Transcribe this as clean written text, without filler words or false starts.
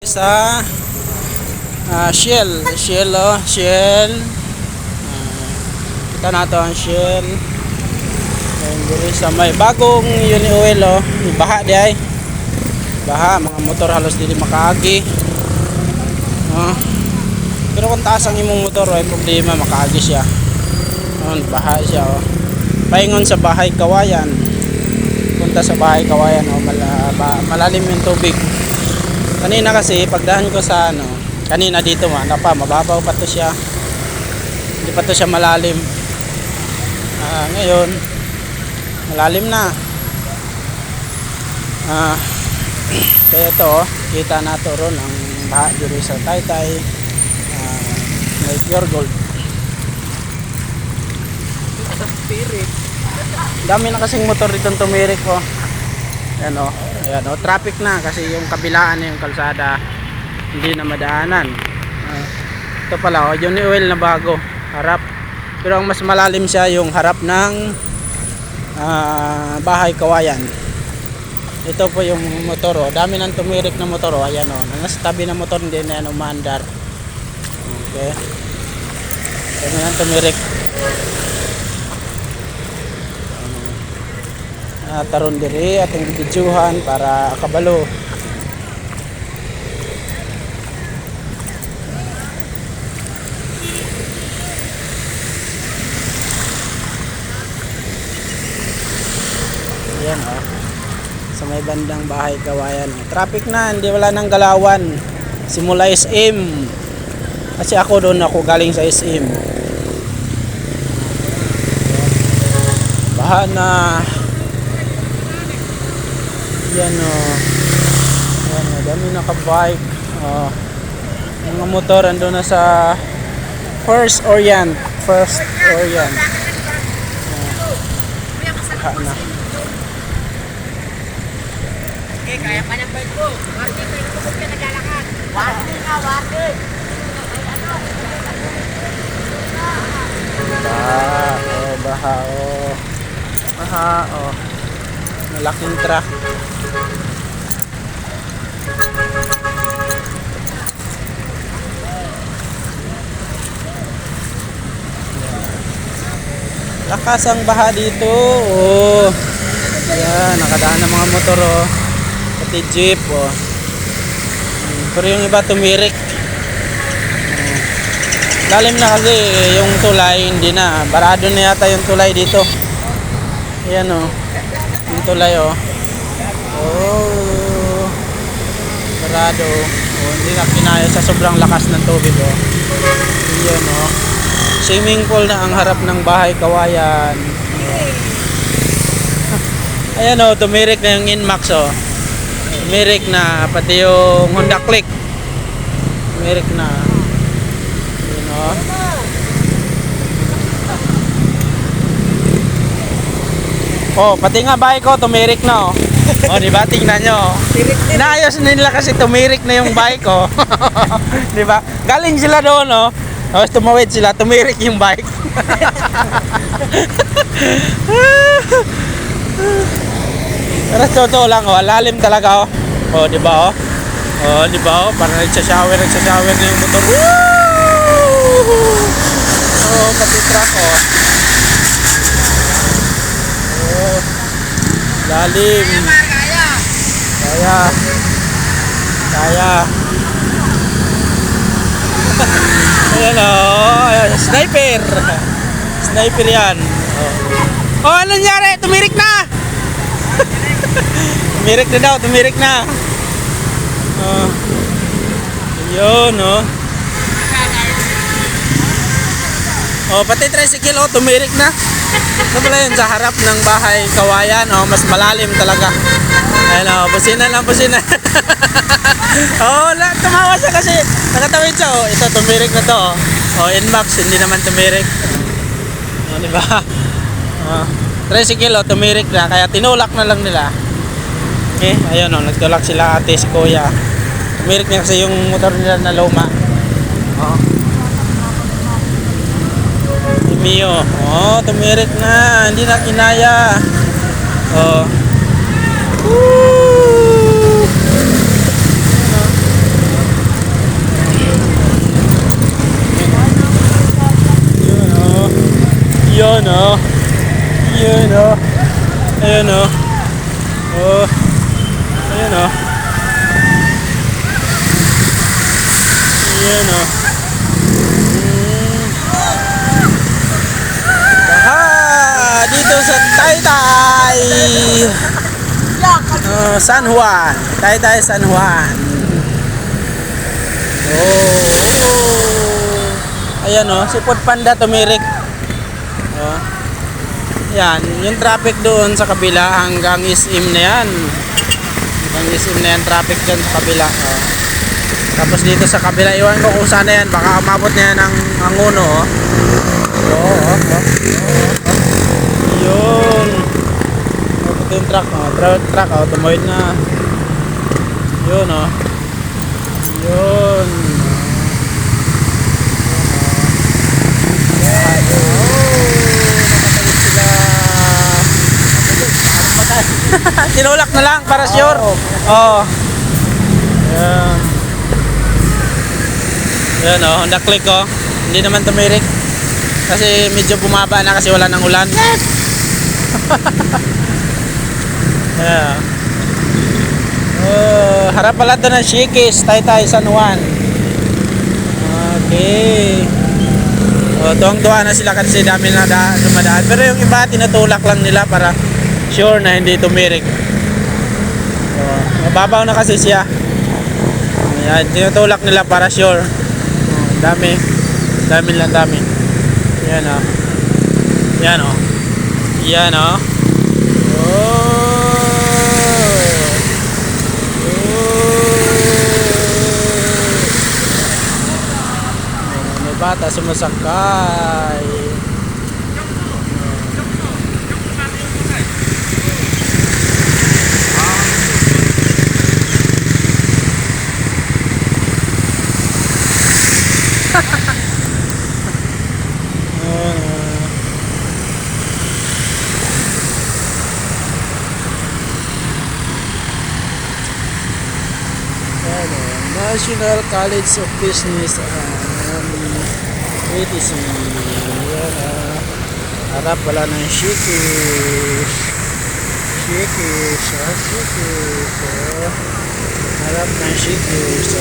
sa Shell. Shell, oh, Shell. Kita na to ang Shell. Ayan, diri sa may bagong uni oil, oh. Baha di ay. Baha, mga motor halos dili makaagi. Pero kung taas ang imong motor, ay problema, makaagi siya. Baha siya, oh. Paingon sa Bahay Kawayan. Punta sa Bahay Kawayan, oh, malalim yung tubig. Kanina kasi pagdahan ko sa kanina dito mababaw pa to siya. Hindi pa to siya malalim. Ngayon malalim na. Kaya ito, oh, kita na to ron ang baha dito sa Taytay. May pure gold. Dami na kasing motor dito tumirik, oh. Ayan, oh. Ayan, oh. Traffic na kasi yung kabilaan na yung kalsada hindi na madaanan. Ito pala, oh, yun yung oil na bago harap. Pero ang mas malalim siya yung harap ng Bahay Kawayan. Ito po yung motor, oh. Dami nang tumirik na motor, oh. Ayan, oh. Nasa tabi ng motor hindi na yan umaandar. Okay. Dami nang tumirik. Taron diri atong bidyuhan para kabalo. Ayan, oh. Sa may bandang Bahay Kawayan, oh. Traffic na, hindi wala nang galawan. Simula SM. Kasi ako doon ako galing sa SM. Baha na. Yan, oh. Yan, oh. Dami naka-bike. Oh. Mga motor ando na sa First Orient. First Orient. Baha na. Okay, kaya pa ng bike ko. Warning, may nakapot ka naglalakad. Warning na, warning. Baha, oh. Baha, oh. Baha, oh. Malaking truck. Lakas ang baha dito, oh. Ayan, nakadaan ng mga motor, oh. Pati jeep, oh. Pero yung iba tumirik. Lalim na kasi yung tulay, hindi na. Barado na yata yung tulay dito. Ayan, oh. Yung tulay, oh. Oh. Barado. Oh, hindi na kinaya sa sobrang lakas ng tubig, oh. Ayan, oh. Swimming pool na ang harap ng Bahay Kawayan. Ayan, oh, tumirik na yung Inmax, oh. Tumirik na pati yung Honda Click. Tumirik na. Ayan, oh. Oh, pati nga bike ko tumirik na, oh. Oh, di ba? Tingnan nyo. Inaayos nila kasi tumirik na yung bike ko. Di ba? Galing sila doon, oh. Tapos tumawid sila, tumirik yung bike. Pero totoo lang, oh, lalim talaga, oh. Oh, di ba, oh? Oh, di ba, oh? Parang nagsashower na yung motor. Woo! Oh, pati truck, oh. Oh, lalim. Kaya. Ayan, oh. Ayan, sniper. Sniper yan. Oh, oh, ano nangyari? Tumirik na. Tumirik na. Oh. Ayun, oh. Oh, pati tricycle, oh, tumirik na. Ito pala yun sa harap ng Bahay Kawayan, oh, mas malalim talaga. Ayan, oh, busina. Oh, tumawa siya kasi nakatawid siya, oh. Ito, tumirik na to, oh. Oh, Inmax, hindi naman tumirik. Oh, di ba? Oh, tricycle, oh, tumirik na, kaya tinulak na lang nila. Okay, ayun, oh, nagtulak sila ate, si kuya. Tumirik na kasi yung motor nila na luma. Oh. Mio. Oh, tumirik na. Hindi na kinaya. Oh. Woo! Yun oh. Yun oh. Ayun oh. Oh. Ayun oh. Yun oh. Baha dito sa Taytay. San Juan. Taytay San Juan. Oh. Ayan oh, si Food Panda tumirik. Oh. Yan, yung traffic doon sa kabila hanggang SM na yan. Hanggang SM na yan traffic dyan sa kabila. Oh. Tapos dito sa kabila, iwan ko kung saan na yan. Baka umabot na yan ang uno. Oh. Yun. Ito yung truck. Oh. Truck, oh. Tumoid na. Yun oh. Yun. Tinulak na lang para sure. Oh. Yan. Yan oh, na-click oh. Hindi naman tumirik. Kasi medyo bumaba na kasi wala nang ulan. Yes! Yeah. Oh, harap pala doon ng Shikis, Taytay San Juan. Okay. Oh, tuwang-tuwa na sila kasi dami na dumadaan. Pero yung iba tinutulak lang nila para sure na hindi tumirik. Oh, mababaw na kasi siya. Ayan, tinutulak nila para sure. Oh, dami. Dami. Yan oh. Yan oh. Yan oh. May bata sumasakay. National College of Business ATC. Yan harap wala ng Shikis. Shikis. Harap ng Shikis.